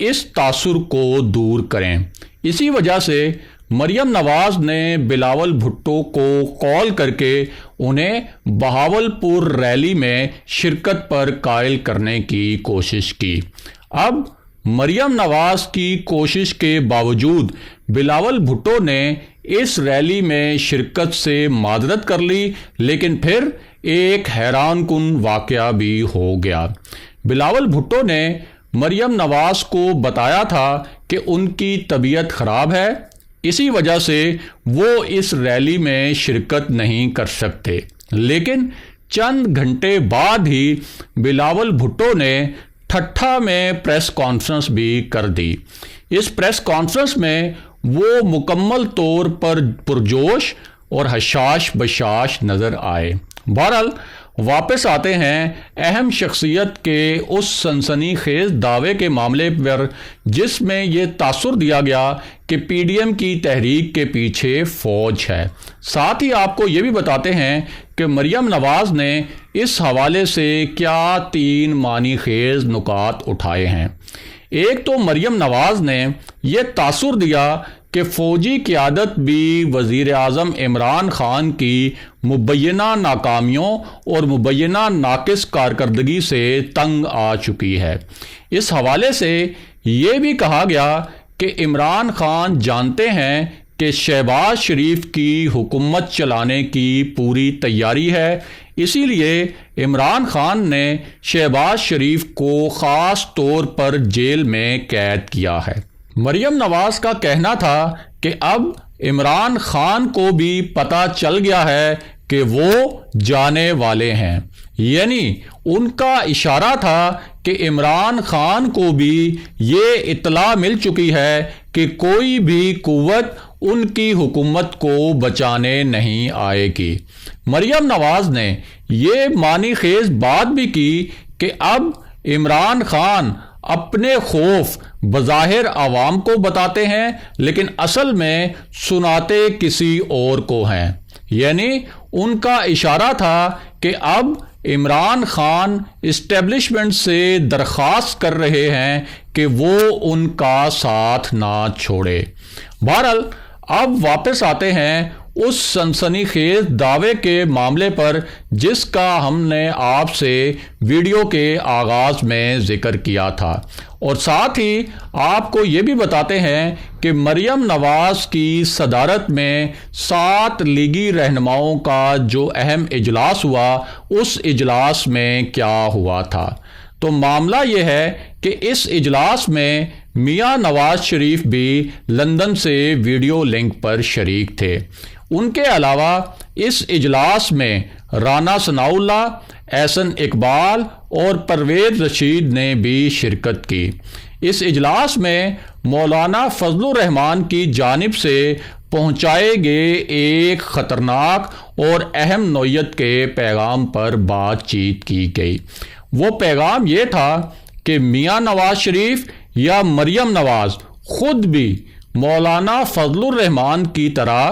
اس تاثر کو دور کریں۔ اسی وجہ سے مریم نواز نے بلاول بھٹو کو کال کر کے انہیں بہاولپور ریلی میں شرکت پر قائل کرنے کی کوشش کی۔ اب مریم نواز کی کوشش کے باوجود بلاول بھٹو نے اس ریلی میں شرکت سے معذرت کر لی، لیکن پھر ایک حیران کن واقعہ بھی ہو گیا۔ بلاول بھٹو نے مریم نواز کو بتایا تھا کہ ان کی طبیعت خراب ہے، اسی وجہ سے وہ اس ریلی میں شرکت نہیں کر سکتے، لیکن چند گھنٹے بعد ہی بلاول بھٹو نے ٹھٹھا میں پریس کانفرنس بھی کر دی۔ اس پریس کانفرنس میں وہ مکمل طور پر پرجوش اور حشاش بشاش نظر آئے۔ بہرحال واپس آتے ہیں اہم شخصیت کے اس سنسنی خیز دعوے کے معاملے پر جس میں یہ تاثر دیا گیا کہ پی ڈی ایم کی تحریک کے پیچھے فوج ہے۔ ساتھ ہی آپ کو یہ بھی بتاتے ہیں کہ مریم نواز نے اس حوالے سے کیا 3 معنی خیز نکات اٹھائے ہیں۔ ایک تو مریم نواز نے یہ تاثر دیا کہ فوجی قیادت بھی وزیر اعظم عمران خان کی مبینہ ناکامیوں اور مبینہ ناقص کارکردگی سے تنگ آ چکی ہے۔ اس حوالے سے یہ بھی کہا گیا کہ عمران خان جانتے ہیں کہ شہباز شریف کی حکومت چلانے کی پوری تیاری ہے، اسی لیے عمران خان نے شہباز شریف کو خاص طور پر جیل میں قید کیا ہے۔ مریم نواز کا کہنا تھا کہ اب عمران خان کو بھی پتہ چل گیا ہے کہ وہ جانے والے ہیں، یعنی ان کا اشارہ تھا کہ عمران خان کو بھی یہ اطلاع مل چکی ہے کہ کوئی بھی قوت ان کی حکومت کو بچانے نہیں آئے گی۔ مریم نواز نے یہ معنی خیز بات بھی کی کہ اب عمران خان اپنے خوف بظاہر عوام کو بتاتے ہیں لیکن اصل میں سناتے کسی اور کو ہیں، یعنی ان کا اشارہ تھا کہ اب عمران خان اسٹیبلشمنٹ سے درخواست کر رہے ہیں کہ وہ ان کا ساتھ نہ چھوڑے۔ بہرحال اب واپس آتے ہیں اس سنسنی خیز دعوے کے معاملے پر جس کا ہم نے آپ سے ویڈیو کے آغاز میں ذکر کیا تھا، اور ساتھ ہی آپ کو یہ بھی بتاتے ہیں کہ مریم نواز کی صدارت میں 7 لیگی رہنماؤں کا جو اہم اجلاس ہوا اس اجلاس میں کیا ہوا تھا۔ تو معاملہ یہ ہے کہ اس اجلاس میں میاں نواز شریف بھی لندن سے ویڈیو لنک پر شریک تھے۔ ان کے علاوہ اس اجلاس میں رانا ثناءاللہ، احسن اقبال اور پرویز رشید نے بھی شرکت کی۔ اس اجلاس میں مولانا فضل الرحمان کی جانب سے پہنچائے گئے ایک خطرناک اور اہم نوعیت کے پیغام پر بات چیت کی گئی۔ وہ پیغام یہ تھا کہ میاں نواز شریف یا مریم نواز خود بھی مولانا فضل الرحمان کی طرح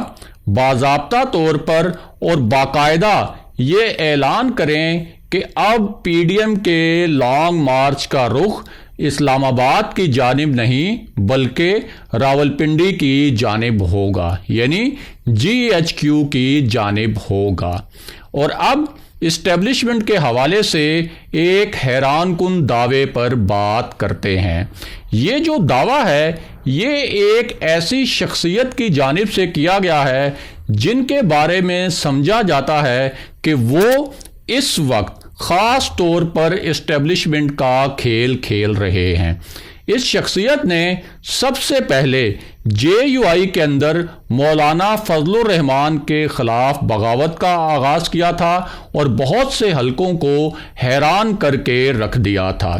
باضابطہ طور پر اور باقاعدہ یہ اعلان کریں کہ اب پی ڈی ایم کے لانگ مارچ کا رخ اسلام آباد کی جانب نہیں بلکہ راولپنڈی کی جانب ہوگا، یعنی GHQ کی جانب ہوگا۔ اور اب اسٹیبلشمنٹ کے حوالے سے ایک حیران کن دعوے پر بات کرتے ہیں۔ یہ جو دعویٰ ہے یہ ایک ایسی شخصیت کی جانب سے کیا گیا ہے جن کے بارے میں سمجھا جاتا ہے کہ وہ اس وقت خاص طور پر اسٹیبلشمنٹ کا کھیل کھیل رہے ہیں۔ اس شخصیت نے سب سے پہلے JUI کے اندر مولانا فضل الرحمان کے خلاف بغاوت کا آغاز کیا تھا اور بہت سے حلقوں کو حیران کر کے رکھ دیا تھا۔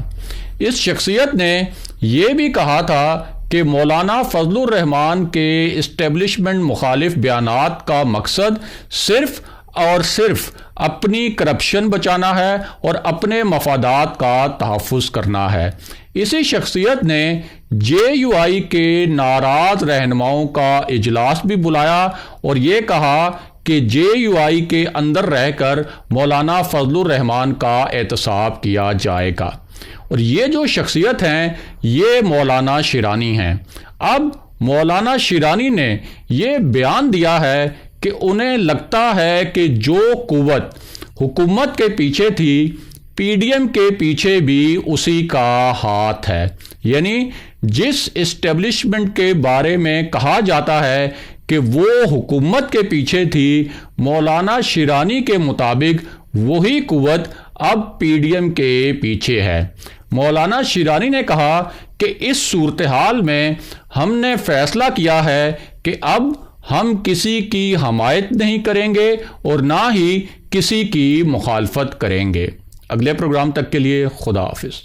اس شخصیت نے یہ بھی کہا تھا کہ مولانا فضل الرحمان کے اسٹیبلشمنٹ مخالف بیانات کا مقصد صرف اور صرف اپنی کرپشن بچانا ہے اور اپنے مفادات کا تحفظ کرنا ہے۔ اسی شخصیت نے JUI کے ناراض رہنماؤں کا اجلاس بھی بلایا اور یہ کہا کہ JUI کے اندر رہ کر مولانا فضل الرحمان کا احتساب کیا جائے گا۔ اور یہ جو شخصیت ہیں یہ مولانا شیرانی ہیں۔ اب مولانا شیرانی نے یہ بیان دیا ہے کہ انہیں لگتا ہے کہ جو قوت حکومت کے پیچھے تھی پی ڈی ایم کے پیچھے بھی اسی کا ہاتھ ہے، یعنی جس اسٹیبلشمنٹ کے بارے میں کہا جاتا ہے کہ وہ حکومت کے پیچھے تھی، مولانا شیرانی کے مطابق وہی قوت اب پی ڈی ایم کے پیچھے ہے۔ مولانا شیرانی نے کہا کہ اس صورتحال میں ہم نے فیصلہ کیا ہے کہ اب ہم کسی کی حمایت نہیں کریں گے اور نہ ہی کسی کی مخالفت کریں گے۔ اگلے پروگرام تک کے لیے خدا حافظ۔